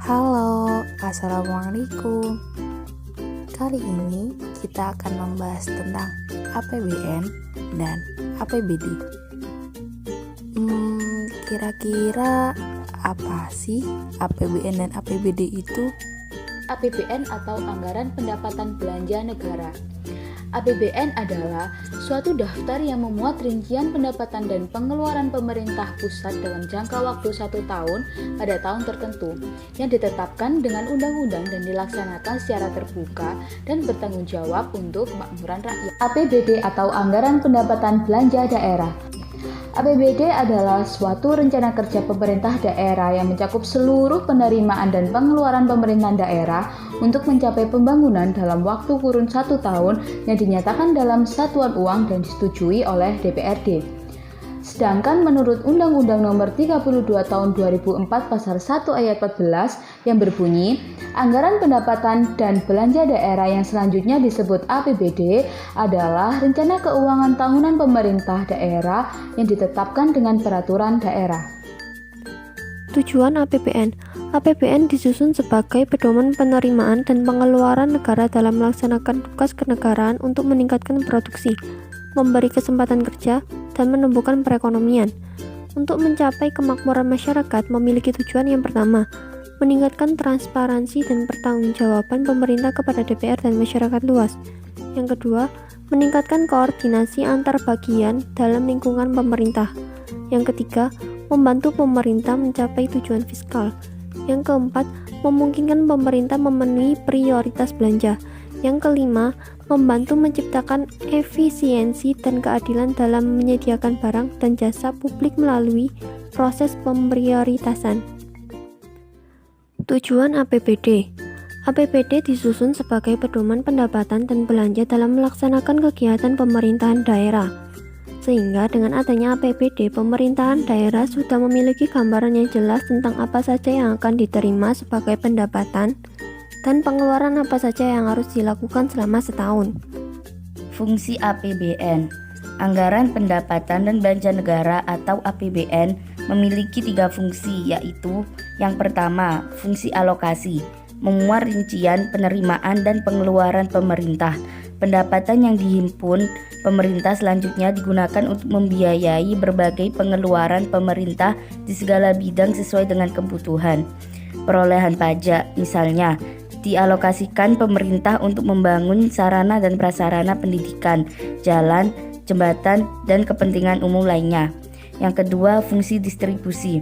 Halo, Assalamualaikum. Kali ini kita akan membahas tentang APBN dan APBD. Kira-kira apa sih APBN dan APBD itu? APBN atau Anggaran Pendapatan Belanja Negara. APBN adalah suatu daftar yang memuat rincian pendapatan dan pengeluaran pemerintah pusat dalam jangka waktu 1 tahun pada tahun tertentu, yang ditetapkan dengan undang-undang dan dilaksanakan secara terbuka dan bertanggung jawab untuk kemakmuran rakyat. APBD atau Anggaran Pendapatan Belanja Daerah. APBD adalah suatu rencana kerja pemerintah daerah yang mencakup seluruh penerimaan dan pengeluaran pemerintahan daerah untuk mencapai pembangunan dalam waktu kurun 1 tahun yang dinyatakan dalam satuan uang dan disetujui oleh DPRD. Sedangkan menurut Undang-Undang Nomor 32 Tahun 2004 Pasal 1 Ayat 14 yang berbunyi, anggaran pendapatan dan belanja daerah yang selanjutnya disebut APBD adalah rencana keuangan tahunan pemerintah daerah yang ditetapkan dengan peraturan daerah. Tujuan APBN. APBN disusun sebagai pedoman penerimaan dan pengeluaran negara dalam melaksanakan tugas kenegaraan untuk meningkatkan produksi, memberi kesempatan kerja, dan menumbuhkan perekonomian. Untuk mencapai kemakmuran masyarakat memiliki tujuan yang pertama, meningkatkan transparansi dan pertanggungjawaban pemerintah kepada DPR dan masyarakat luas. Yang kedua, meningkatkan koordinasi antar bagian dalam lingkungan pemerintah. Yang ketiga, membantu pemerintah mencapai tujuan fiskal. Yang keempat, memungkinkan pemerintah memenuhi prioritas belanja. Yang kelima, membantu menciptakan efisiensi dan keadilan dalam menyediakan barang dan jasa publik melalui proses pemprioritasan. Tujuan APBD. APBD disusun sebagai pedoman pendapatan dan belanja dalam melaksanakan kegiatan pemerintahan daerah. Sehingga dengan adanya APBD, pemerintahan daerah sudah memiliki gambaran yang jelas tentang apa saja yang akan diterima sebagai pendapatan dan pengeluaran apa saja yang harus dilakukan selama setahun. Fungsi APBN. Anggaran Pendapatan dan Belanja Negara atau APBN memiliki 3 fungsi, yaitu yang pertama, fungsi alokasi, memuat rincian penerimaan dan pengeluaran pemerintah. Pendapatan yang dihimpun pemerintah selanjutnya digunakan untuk membiayai berbagai pengeluaran pemerintah di segala bidang sesuai dengan kebutuhan. Perolehan pajak, misalnya, dialokasikan pemerintah untuk membangun sarana dan prasarana pendidikan, jalan, jembatan, dan kepentingan umum lainnya. Yang kedua, fungsi distribusi.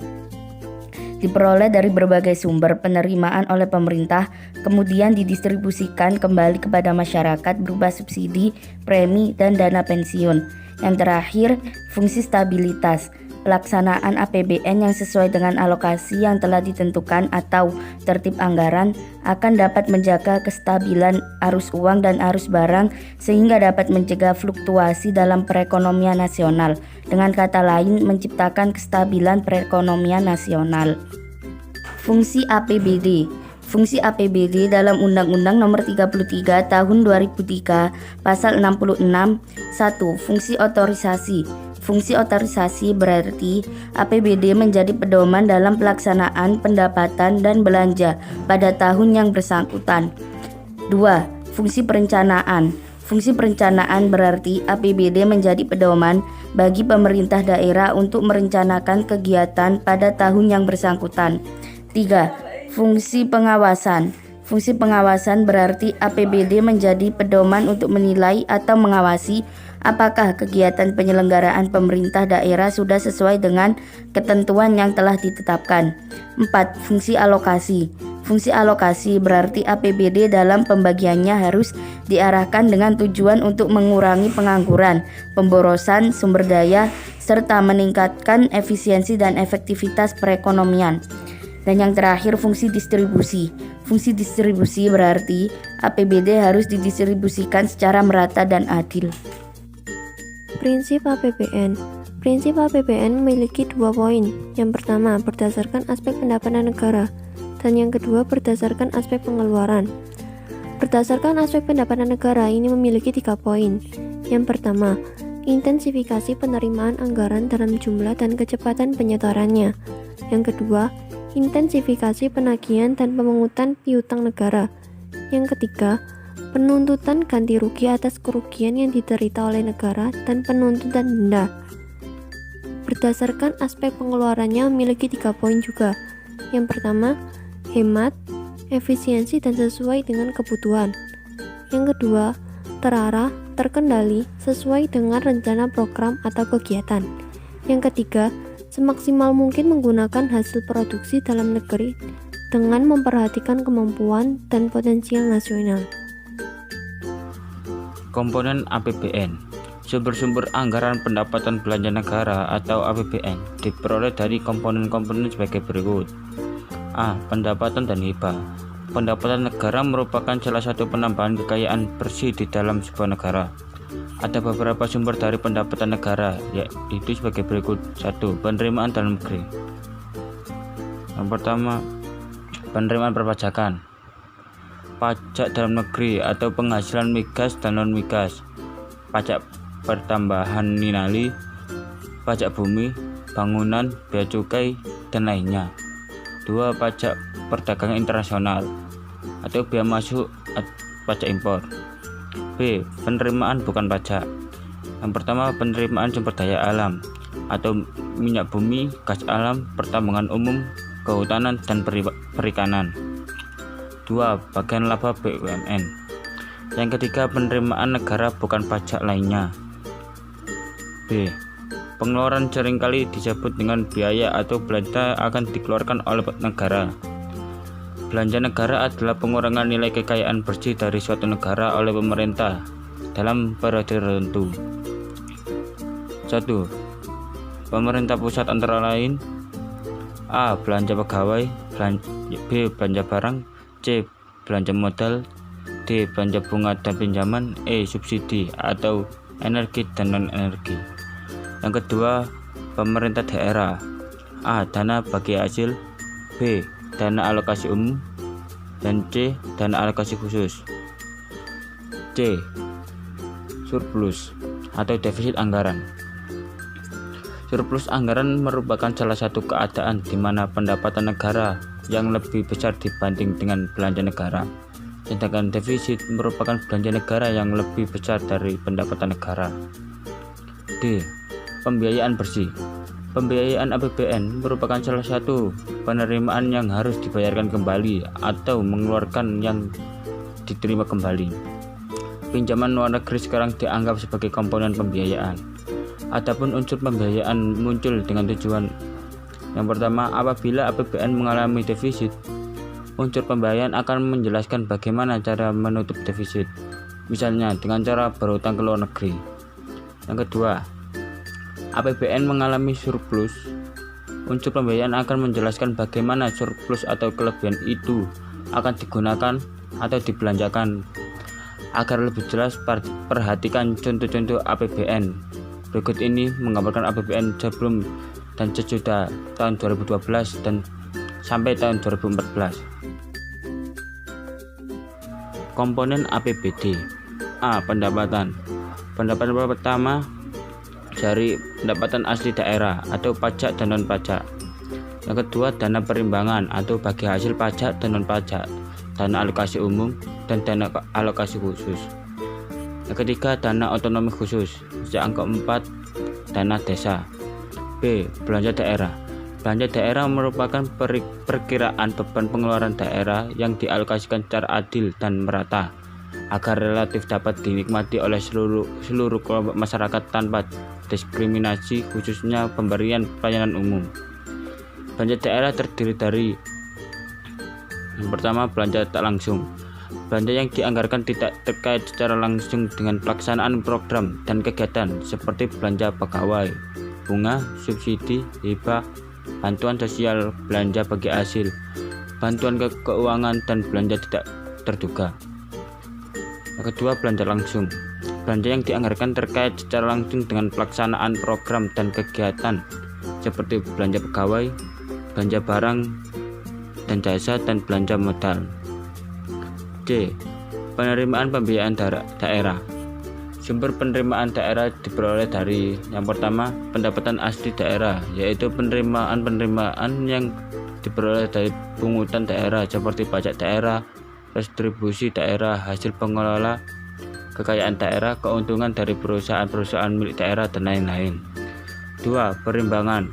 Diperoleh dari berbagai sumber penerimaan oleh pemerintah, kemudian didistribusikan kembali kepada masyarakat berupa subsidi, premi, dan dana pensiun. Yang terakhir, fungsi stabilitas. Pelaksanaan APBN yang sesuai dengan alokasi yang telah ditentukan atau tertib anggaran akan dapat menjaga kestabilan arus uang dan arus barang sehingga dapat mencegah fluktuasi dalam perekonomian nasional. Dengan kata lain, menciptakan kestabilan perekonomian nasional. Fungsi APBD. Fungsi APBD dalam Undang-Undang Nomor 33 Tahun 2003 Pasal 66 1. Fungsi otorisasi. Fungsi otorisasi berarti APBD menjadi pedoman dalam pelaksanaan pendapatan dan belanja pada tahun yang bersangkutan. 2. Fungsi perencanaan. Fungsi perencanaan berarti APBD menjadi pedoman bagi pemerintah daerah untuk merencanakan kegiatan pada tahun yang bersangkutan. 3. Fungsi pengawasan. Fungsi pengawasan berarti APBD menjadi pedoman untuk menilai atau mengawasi apakah kegiatan penyelenggaraan pemerintah daerah sudah sesuai dengan ketentuan yang telah ditetapkan. 4. Fungsi alokasi. Fungsi alokasi berarti APBD dalam pembagiannya harus diarahkan dengan tujuan untuk mengurangi pengangguran, pemborosan sumber daya, serta meningkatkan efisiensi dan efektivitas perekonomian. Dan yang terakhir, fungsi distribusi. Fungsi distribusi berarti APBD harus didistribusikan secara merata dan adil. Prinsip APBN. Prinsip APBN memiliki 2 poin. Yang pertama, berdasarkan aspek pendapatan negara, dan yang kedua, berdasarkan aspek pengeluaran. Berdasarkan aspek pendapatan negara ini memiliki 3 poin. Yang pertama, intensifikasi penerimaan anggaran dalam jumlah dan kecepatan penyetorannya. Yang kedua, intensifikasi penagihan dan pemungutan piutang negara. Yang ketiga, penuntutan ganti rugi atas kerugian yang diderita oleh negara dan penuntutan denda. Berdasarkan aspek pengeluarannya memiliki 3 poin juga. Yang pertama, hemat, efisiensi dan sesuai dengan kebutuhan. Yang kedua, terarah, terkendali, sesuai dengan rencana program atau kegiatan. Yang ketiga, semaksimal mungkin menggunakan hasil produksi dalam negeri dengan memperhatikan kemampuan dan potensial nasional. Komponen APBN. Sumber-sumber anggaran pendapatan belanja negara atau APBN diperoleh dari komponen-komponen sebagai berikut. A. Pendapatan dan hibah. Pendapatan negara merupakan salah satu penambahan kekayaan bersih di dalam sebuah negara. Ada beberapa sumber dari pendapatan negara, yaitu sebagai berikut. 1. Penerimaan dalam negeri. Yang pertama, penerimaan perpajakan. Pajak dalam negeri atau penghasilan migas dan non-migas, pajak pertambahan nilai, pajak bumi, bangunan, bea cukai, dan lainnya. 2. Pajak perdagangan internasional atau bea masuk pajak impor. B. Penerimaan bukan pajak. Yang pertama, penerimaan sumber daya alam atau minyak bumi, gas alam, pertambangan umum, kehutanan, dan perikanan. 2. Bagian laba BUMN. Yang ketiga, penerimaan negara bukan pajak lainnya. B. Pengeluaran seringkali disebut dengan biaya atau belanja akan dikeluarkan oleh negara. Belanja negara adalah pengurangan nilai kekayaan bersih dari suatu negara oleh pemerintah dalam periode tertentu. 1. Pemerintah pusat antara lain: A. Belanja pegawai, B. Belanja barang, C. Belanja modal, D. Belanja bunga dan pinjaman, E. Subsidi atau energi dan non-energi. Yang kedua, pemerintah daerah: A. Dana bagi hasil, B. Dana alokasi umum, dan C. Dana alokasi khusus. C. Surplus atau defisit anggaran. Surplus anggaran merupakan salah satu keadaan di mana pendapatan negara yang lebih besar dibanding dengan belanja negara, sedangkan defisit merupakan belanja negara yang lebih besar dari pendapatan negara. D. Pembiayaan bersih. Pembiayaan APBN merupakan salah satu penerimaan yang harus dibayarkan kembali atau mengeluarkan yang diterima kembali. Pinjaman luar negeri sekarang dianggap sebagai komponen pembiayaan. Adapun unsur pembiayaan muncul dengan tujuan. Yang pertama, apabila APBN mengalami defisit, unsur pembiayaan akan menjelaskan bagaimana cara menutup defisit, misalnya dengan cara berhutang ke luar negeri. Yang kedua, APBN mengalami surplus. Unsur pembiayaan akan menjelaskan bagaimana surplus atau kelebihan itu akan digunakan atau dibelanjakan. Agar lebih jelas, perhatikan contoh-contoh APBN. Berikut ini menggambarkan APBN sebelum dan sesudah tahun 2012 dan sampai tahun 2014. Komponen APBD. A. Pendapatan. Pendapatan pertama dari pendapatan asli daerah atau pajak dan non-pajak. Yang kedua, dana perimbangan atau bagi hasil pajak dan non-pajak, dana alokasi umum, dan dana alokasi khusus. Yang ketiga, dana otonomi khusus. Yang keempat, dana desa. B. Belanja daerah. Belanja daerah merupakan perkiraan beban pengeluaran daerah yang dialokasikan secara adil dan merata agar relatif dapat dinikmati oleh seluruh kelompok masyarakat tanpa diskriminasi, khususnya pemberian pelayanan umum. Belanja daerah terdiri dari: yang pertama, belanja tak langsung. Belanja yang dianggarkan tidak terkait secara langsung dengan pelaksanaan program dan kegiatan seperti belanja pegawai, bunga, subsidi, hibah, bantuan sosial, belanja bagi hasil, bantuan keuangan, dan belanja tidak terduga. Yang kedua, belanja langsung. Belanja yang dianggarkan terkait secara langsung dengan pelaksanaan program dan kegiatan seperti belanja pegawai, belanja barang dan jasa, dan belanja modal. C. Penerimaan pembiayaan daerah. Sumber penerimaan daerah diperoleh dari: yang pertama, pendapatan asli daerah, yaitu penerimaan yang diperoleh dari pungutan daerah seperti pajak daerah, retribusi daerah, hasil pengelola kekayaan daerah, keuntungan dari perusahaan-perusahaan milik daerah, dan lain-lain. 2. Perimbangan.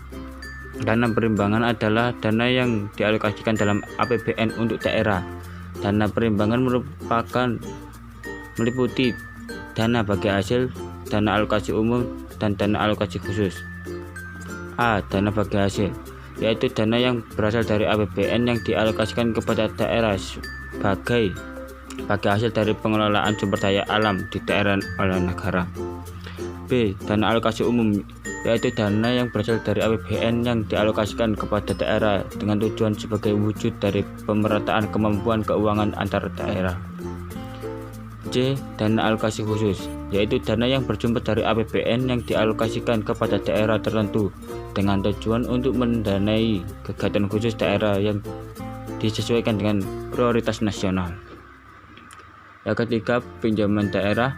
Dana perimbangan adalah dana yang dialokasikan dalam APBN untuk daerah. Dana perimbangan meliputi dana bagi hasil, dana alokasi umum, dan dana alokasi khusus. A. Dana bagi hasil, yaitu dana yang berasal dari APBN yang dialokasikan kepada daerah sebagai bagi hasil dari pengelolaan sumber daya alam di daerah oleh negara. B. Dana alokasi umum, yaitu dana yang berasal dari APBN yang dialokasikan kepada daerah dengan tujuan sebagai wujud dari pemerataan kemampuan keuangan antar daerah. C. Dana alokasi khusus, yaitu dana yang bersumber dari APBN yang dialokasikan kepada daerah tertentu dengan tujuan untuk mendanai kegiatan khusus daerah yang disesuaikan dengan prioritas nasional. Yang ketiga, pinjaman daerah.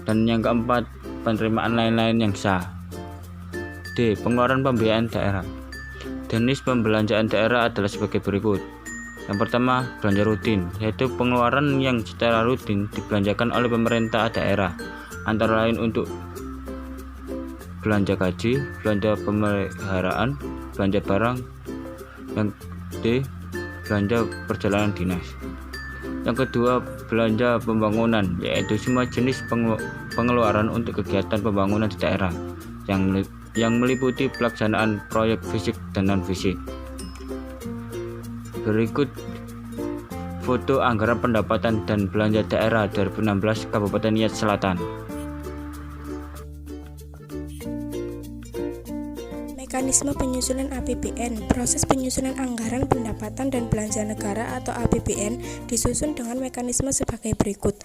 Dan yang keempat, penerimaan lain-lain yang sah. D. Pengeluaran pembiayaan daerah. Jenis pembelanjaan daerah adalah sebagai berikut. Yang pertama, belanja rutin, yaitu pengeluaran yang secara rutin dibelanjakan oleh pemerintah daerah, antara lain untuk belanja gaji, belanja pemeliharaan, belanja barang. Yang D. Belanja perjalanan dinas. Yang kedua, belanja pembangunan, yaitu semua jenis pengeluaran untuk kegiatan pembangunan di daerah yang meliputi pelaksanaan proyek fisik dan non-fisik. Berikut foto anggaran pendapatan dan belanja daerah 2016 Kabupaten Nias Selatan. Mekanisme penyusunan APBN. Proses penyusunan anggaran pendapatan dan belanja negara atau APBN disusun dengan mekanisme sebagai berikut.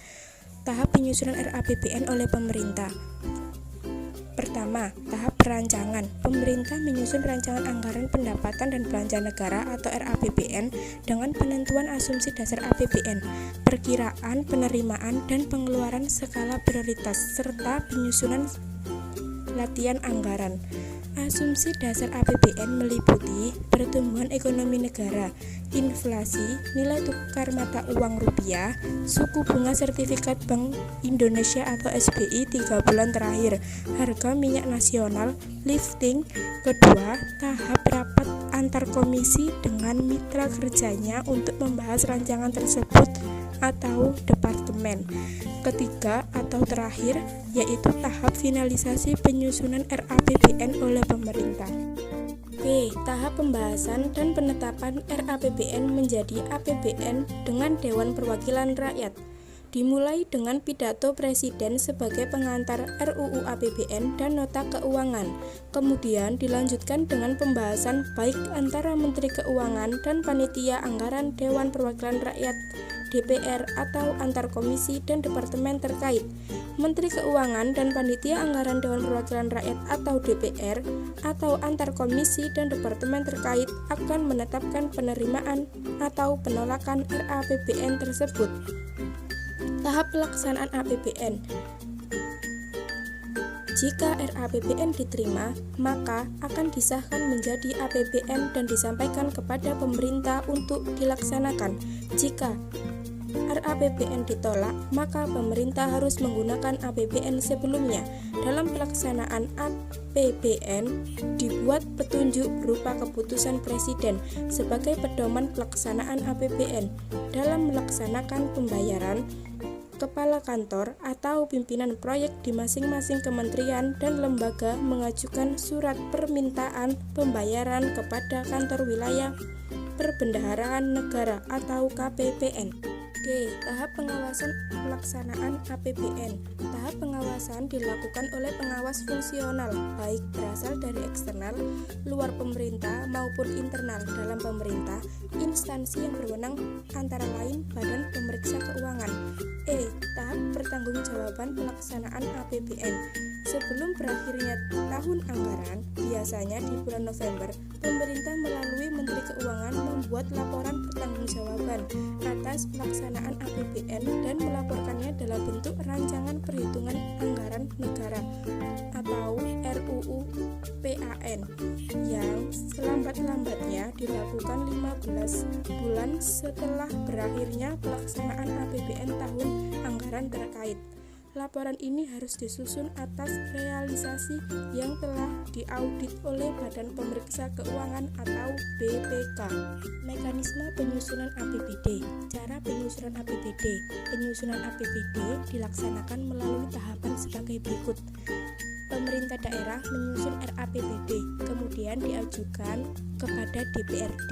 Tahap penyusunan RAPBN oleh pemerintah. Pertama, tahap perancangan. Pemerintah menyusun rancangan anggaran pendapatan dan belanja negara atau RAPBN dengan penentuan asumsi dasar APBN, perkiraan penerimaan dan pengeluaran skala prioritas, serta penyusunan latihan anggaran. Asumsi dasar APBN meliputi pertumbuhan ekonomi negara, inflasi, nilai tukar mata uang rupiah, suku bunga sertifikat Bank Indonesia atau SBI 3 bulan terakhir, harga minyak nasional, lifting. Kedua, tahap rapat antar komisi dengan mitra kerjanya untuk membahas rancangan tersebut atau departemen. Ketiga atau terakhir, yaitu tahap finalisasi penyusunan RAPBN oleh pemerintah. B. Tahap pembahasan dan penetapan RAPBN menjadi APBN dengan Dewan Perwakilan Rakyat. Dimulai dengan pidato Presiden sebagai pengantar RUU APBN dan nota keuangan. Kemudian dilanjutkan dengan pembahasan baik antara Menteri Keuangan dan Panitia Anggaran Dewan Perwakilan Rakyat DPR atau antar komisi dan departemen terkait. Menteri Keuangan dan Panitia Anggaran Dewan Perwakilan Rakyat atau DPR atau antar komisi dan departemen terkait akan menetapkan penerimaan atau penolakan RAPBN tersebut. Tahap pelaksanaan APBN. Jika RAPBN diterima, maka akan disahkan menjadi APBN dan disampaikan kepada pemerintah untuk dilaksanakan. Jika RAPBN ditolak, maka pemerintah harus menggunakan APBN sebelumnya. Dalam pelaksanaan APBN, dibuat petunjuk berupa keputusan Presiden sebagai pedoman pelaksanaan APBN. Dalam melaksanakan pembayaran, kepala kantor atau pimpinan proyek di masing-masing kementerian dan lembaga mengajukan surat permintaan pembayaran kepada kantor wilayah perbendaharaan negara atau KPPN. D. Tahap pengawasan pelaksanaan APBN. Tahap pengawasan dilakukan oleh pengawas fungsional, baik berasal dari eksternal, luar pemerintah maupun internal dalam pemerintah, instansi yang berwenang antara lain Badan Pemeriksa Keuangan. E. Tahap pertanggungjawaban pelaksanaan APBN. Sebelum berakhirnya tahun anggaran, biasanya di bulan November, pemerintah melalui Menteri Keuangan membuat laporan pertanggungjawaban bulan atas pelaksanaan APBN dan melaporkannya dalam bentuk rancangan perhitungan anggaran negara atau RUU PAN yang selambat-lambatnya dilakukan 15 bulan setelah berakhirnya pelaksanaan APBN tahun anggaran terkait. Laporan ini harus disusun atas realisasi yang telah diaudit oleh Badan Pemeriksa Keuangan atau BPK. Mekanisme penyusunan APBD. Cara penyusunan APBD. Penyusunan APBD dilaksanakan melalui tahapan sebagai berikut. Pemerintah daerah menyusun RAPBD, kemudian diajukan kepada DPRD.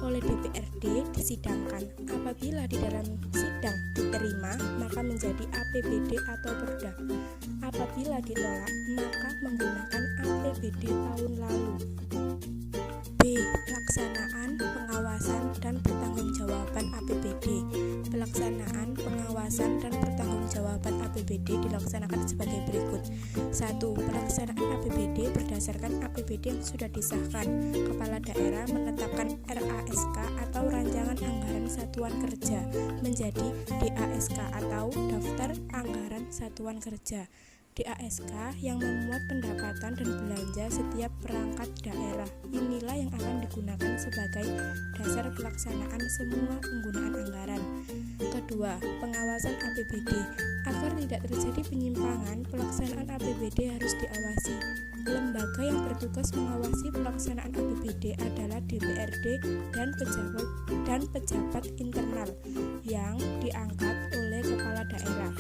Oleh DPRD disidangkan. Apabila di dalam sidang diterima, maka menjadi APBD atau perda. Apabila ditolak, maka menggunakan APBD tahun lalu. B. Pelaksanaan, pengawasan, dan pertanggungjawaban APBD. Pelaksanaan, pengawasan, dan pertanggungjawaban APBD dilaksanakan sebagai berikut. 1. Pelaksanaan APBD berdasarkan APBD yang sudah disahkan. Kepala daerah menetapkan RASK atau Rancangan Anggaran Satuan Kerja menjadi DASK atau Daftar Anggaran Satuan Kerja. DASK yang memuat pendapatan dan belanja setiap perangkat daerah. Inilah yang akan digunakan sebagai dasar pelaksanaan semua penggunaan anggaran. Kedua, pengawasan APBD. Agar tidak terjadi penyimpangan, pelaksanaan APBD harus diawasi. Lembaga yang bertugas mengawasi pelaksanaan APBD adalah DPRD dan pejabat internal yang diangkat oleh kepala daerah.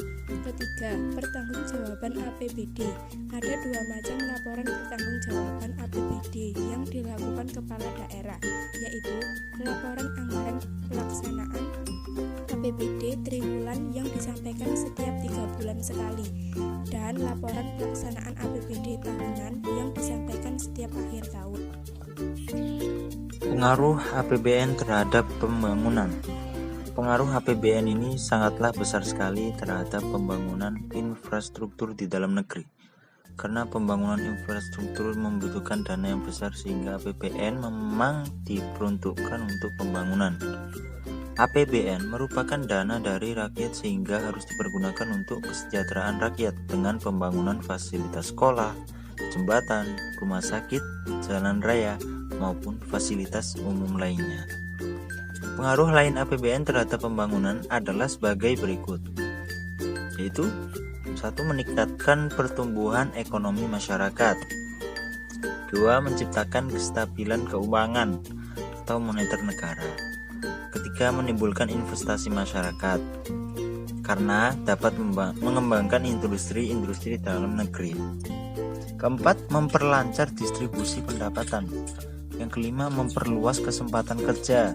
Ketiga, pertanggungjawaban APBD. Ada dua macam laporan pertanggungjawaban APBD yang dilakukan kepala daerah, yaitu laporan anggaran pelaksanaan APBD triwulan yang disampaikan setiap 3 bulan sekali, dan laporan pelaksanaan APBD tahunan yang disampaikan setiap akhir tahun. Pengaruh APBN terhadap pembangunan. Pengaruh APBN ini sangatlah besar sekali terhadap pembangunan infrastruktur di dalam negeri. Karena pembangunan infrastruktur membutuhkan dana yang besar sehingga APBN memang diperuntukkan untuk pembangunan. APBN merupakan dana dari rakyat sehingga harus dipergunakan untuk kesejahteraan rakyat dengan pembangunan fasilitas sekolah, jembatan, rumah sakit, jalan raya, maupun fasilitas umum lainnya. Pengaruh lain APBN terhadap pembangunan adalah sebagai berikut, yaitu 1. Meningkatkan pertumbuhan ekonomi masyarakat. 2. Menciptakan kestabilan keuangan atau moneter negara. 3. Menimbulkan investasi masyarakat karena dapat mengembangkan industri-industri dalam negeri. 4. Memperlancar distribusi pendapatan. Yang kelima, memperluas kesempatan kerja.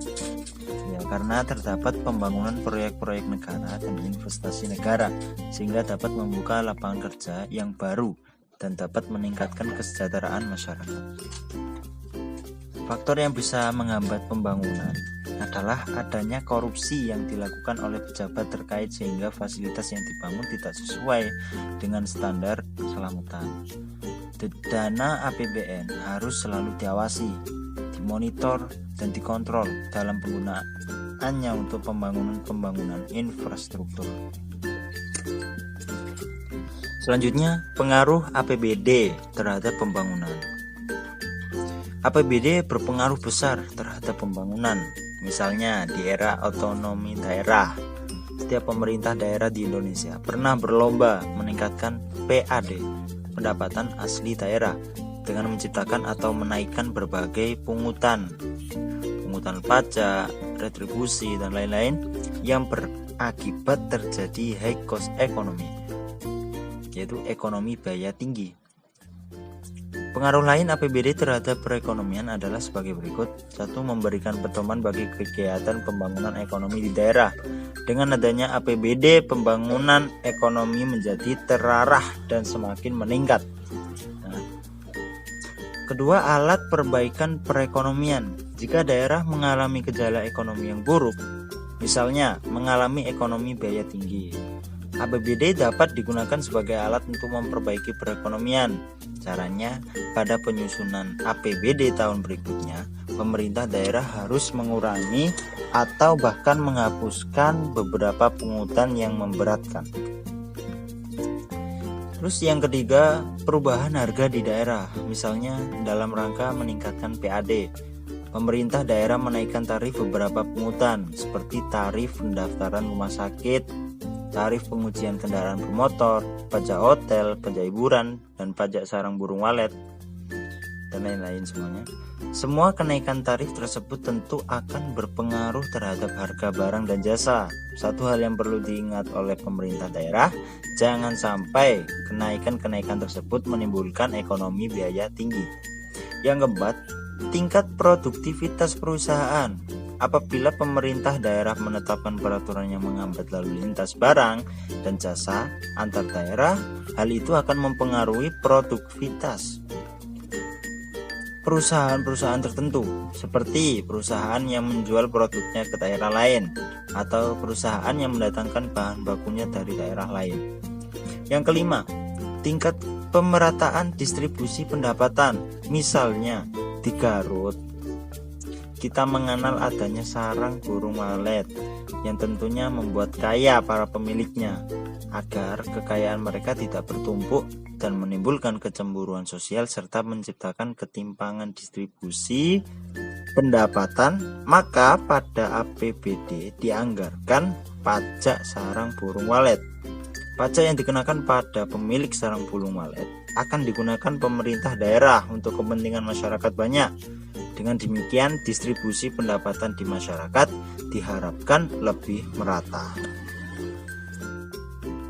Karena terdapat pembangunan proyek-proyek negara dan investasi negara sehingga dapat membuka lapangan kerja yang baru dan dapat meningkatkan kesejahteraan masyarakat. Faktor yang bisa menghambat pembangunan adalah adanya korupsi yang dilakukan oleh pejabat terkait sehingga fasilitas yang dibangun tidak sesuai dengan standar keselamatan. Dana APBN harus selalu diawasi, dimonitor, dan dikontrol dalam penggunaannya untuk pembangunan infrastruktur. Selanjutnya, pengaruh APBD terhadap pembangunan. APBD berpengaruh besar terhadap pembangunan. Misalnya di era otonomi daerah, setiap pemerintah daerah di Indonesia pernah berlomba meningkatkan PAD, pendapatan asli daerah, dengan menciptakan atau menaikkan berbagai pungutan pajak, retribusi, dan lain-lain yang berakibat terjadi high cost economy, yaitu ekonomi biaya tinggi. Pengaruh lain APBD terhadap perekonomian adalah sebagai berikut. 1. Memberikan pedoman bagi kegiatan pembangunan ekonomi di daerah. Dengan adanya APBD, pembangunan ekonomi menjadi terarah dan semakin meningkat. Kedua, alat perbaikan perekonomian. Jika daerah mengalami gejala ekonomi yang buruk, misalnya mengalami ekonomi biaya tinggi, APBD dapat digunakan sebagai alat untuk memperbaiki perekonomian. Caranya, pada penyusunan APBD tahun berikutnya, pemerintah daerah harus mengurangi atau bahkan menghapuskan beberapa pungutan yang memberatkan. Terus yang ketiga, perubahan harga di daerah, misalnya dalam rangka meningkatkan PAD. Pemerintah daerah menaikkan tarif beberapa pungutan seperti tarif pendaftaran rumah sakit, tarif pengujian kendaraan bermotor, pajak hotel, pajak hiburan, dan pajak sarang burung walet, dan lain-lain semuanya. Semua kenaikan tarif tersebut tentu akan berpengaruh terhadap harga barang dan jasa. Satu hal yang perlu diingat oleh pemerintah daerah, jangan sampai kenaikan-kenaikan tersebut menimbulkan ekonomi biaya tinggi. Yang keempat, tingkat produktivitas perusahaan. Apabila pemerintah daerah menetapkan peraturan yang menghambat lalu lintas barang dan jasa antar daerah, hal itu akan mempengaruhi produktivitas perusahaan-perusahaan tertentu, seperti perusahaan yang menjual produknya ke daerah lain atau perusahaan yang mendatangkan bahan bakunya dari daerah lain. Yang kelima, tingkat pemerataan distribusi pendapatan. Misalnya di Garut, kita mengenal adanya sarang burung walet yang tentunya membuat kaya para pemiliknya, agar kekayaan mereka tidak bertumpuk dan menimbulkan kecemburuan sosial serta menciptakan ketimpangan distribusi pendapatan. Maka pada APBD dianggarkan pajak sarang burung walet. Pajak yang dikenakan pada pemilik sarang burung walet akan digunakan pemerintah daerah untuk kepentingan masyarakat banyak. Dengan demikian, distribusi pendapatan di masyarakat diharapkan lebih merata.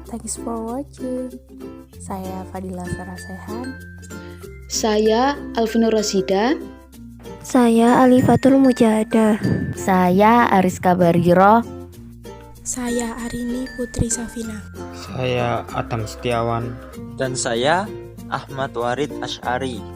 Thanks for watching. Saya Fadila Sarasehan. Saya Alvinur Rosida. Saya Alifatul Mujahadah. Saya Ariska Bariro. Saya Arini Putri Safina. Saya Adam Setiawan. Dan saya Ahmad Warid Asy'ari.